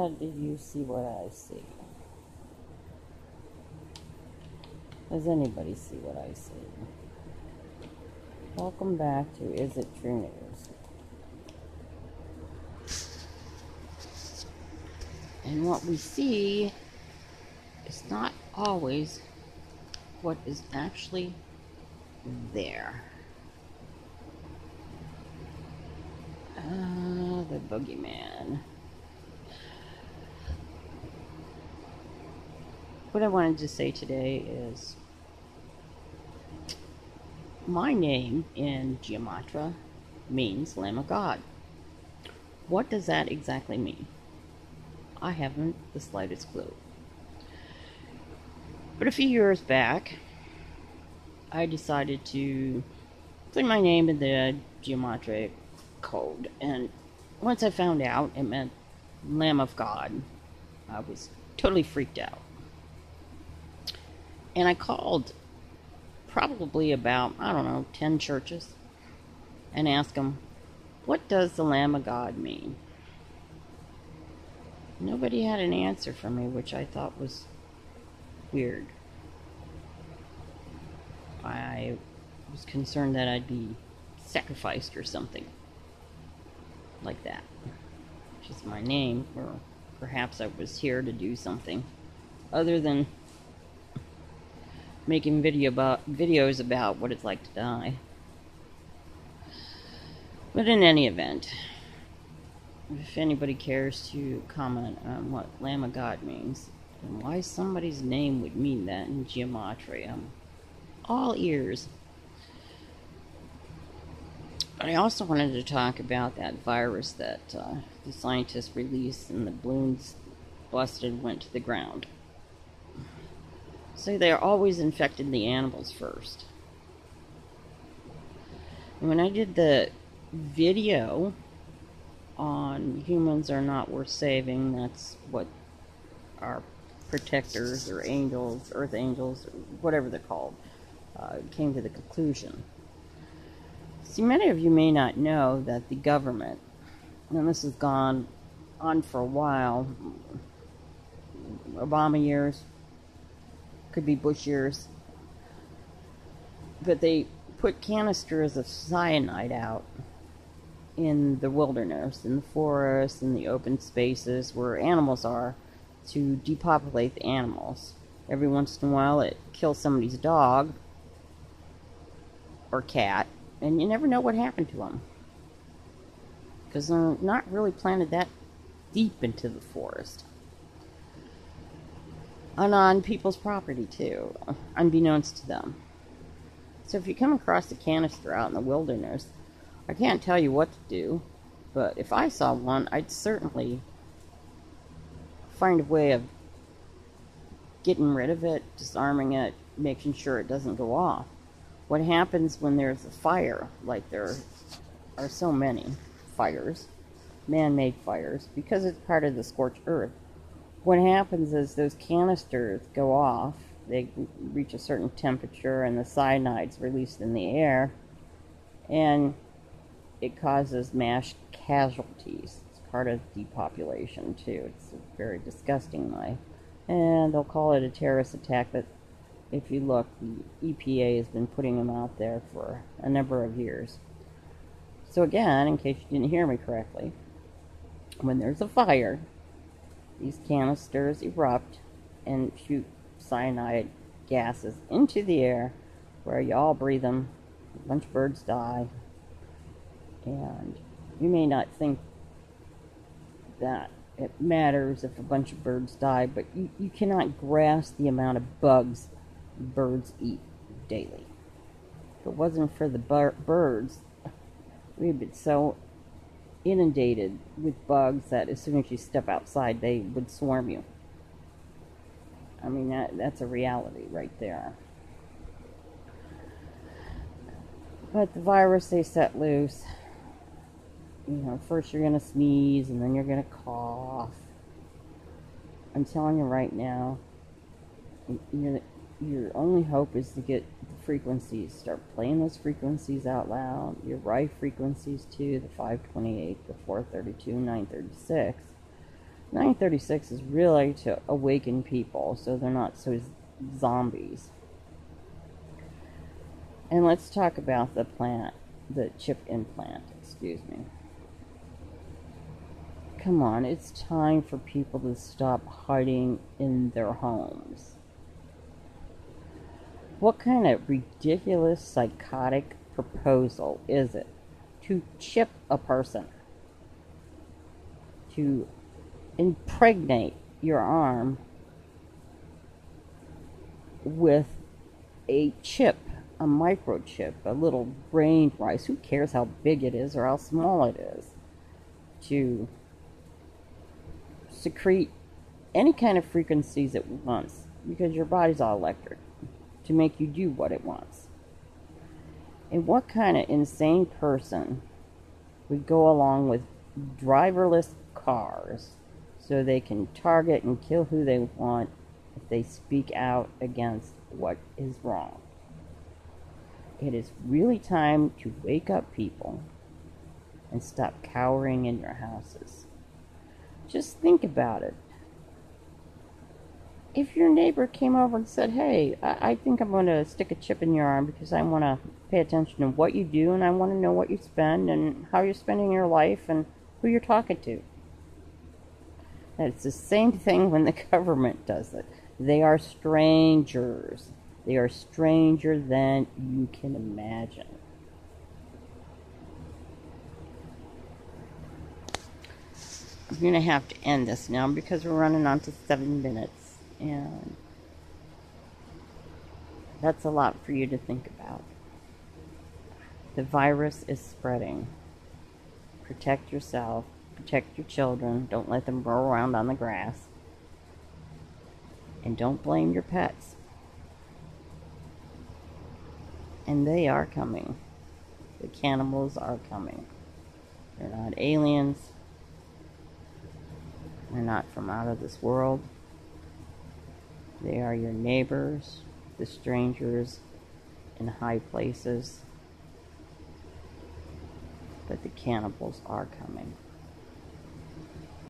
Do you see what I see? Does anybody see what I see? Welcome back to Is It True News. And what we see is not always what is actually there. The boogeyman. What I wanted to say today is my name in Gematria means Lamb of God. What does that exactly mean? I haven't the slightest clue. But a few years back, I decided to put my name in the Gematria code, and once I found out it meant Lamb of God, I was totally freaked out. And I called probably about, 10 churches and asked them, what does the Lamb of God mean? Nobody had an answer for me, which I thought was weird. I was concerned that I'd be sacrificed or something like that. Which is my name, or perhaps I was here to do something other than making videos about what it's like to die. But in any event, if anybody cares to comment on what Lamb of God means and why somebody's name would mean that in Gematria, I'm all ears. But I also wanted to talk about that virus that the scientists released and the balloons busted went to the ground. So they're always infecting the animals first. And when I did the video on humans are not worth saving, that's what our protectors or angels, earth angels, or whatever they're called, came to the conclusion. See, many of you may not know that the government, and this has gone on for a while, Obama years, could be Bush years, but they put canisters of cyanide out in the wilderness, in the forest, in the open spaces where animals are, to depopulate the animals. Every once in a while it kills somebody's dog or cat, and you never know what happened to them, because they're not really planted that deep into the forest. And on people's property too, unbeknownst to them. So if you come across a canister out in the wilderness, I can't tell you what to do, but if I saw one, I'd certainly find a way of getting rid of it, disarming it, making sure it doesn't go off. What happens when there's a fire, like there are so many fires, man-made fires, because it's part of the scorched earth, what happens is those canisters go off, they reach a certain temperature, and the cyanide's released in the air, and it causes mass casualties. It's part of depopulation, too. It's a very disgusting way. And they'll call it a terrorist attack, but if you look, the EPA has been putting them out there for a number of years. So again, in case you didn't hear me correctly, when there's a fire, these canisters erupt and shoot cyanide gases into the air where you all breathe them. A bunch of birds die. And you may not think that it matters if a bunch of birds die, but you cannot grasp the amount of bugs birds eat daily. If it wasn't for the birds, we'd been so inundated with bugs that as soon as you step outside, they would swarm you. I mean, that's a reality right there. But the virus they set loose, first you're going to sneeze and then you're going to cough. I'm telling you right now, your only hope is to get the frequencies. Start playing those frequencies out loud. Your right frequencies too, the 528, the 432, 936. 936 is really to awaken people so they're not so zombies. And let's talk about the chip implant, excuse me. Come on, it's time for people to stop hiding in their homes. What kind of ridiculous, psychotic proposal is it to chip a person? To impregnate your arm with a chip, a microchip, a little brain device. Who cares how big it is or how small it is? To secrete any kind of frequencies it wants, because your body's all electric, to make you do what it wants. And what kind of insane person would go along with driverless cars so they can target and kill who they want if they speak out against what is wrong? It is really time to wake up, people, and stop cowering in your houses. Just think about it. If your neighbor came over and said, hey, I think I'm going to stick a chip in your arm because I want to pay attention to what you do and I want to know what you spend and how you're spending your life and who you're talking to. And it's the same thing when the government does it. They are strangers. They are stranger than you can imagine. I'm going to have to end this now because we're running on to 7 minutes. And that's a lot for you to think about. The virus is spreading. Protect yourself. Protect your children. Don't let them roll around on the grass. And don't blame your pets. And they are coming. The cannibals are coming. They're not aliens. They're not from out of this world. They are your neighbors, the strangers in high places. But the cannibals are coming.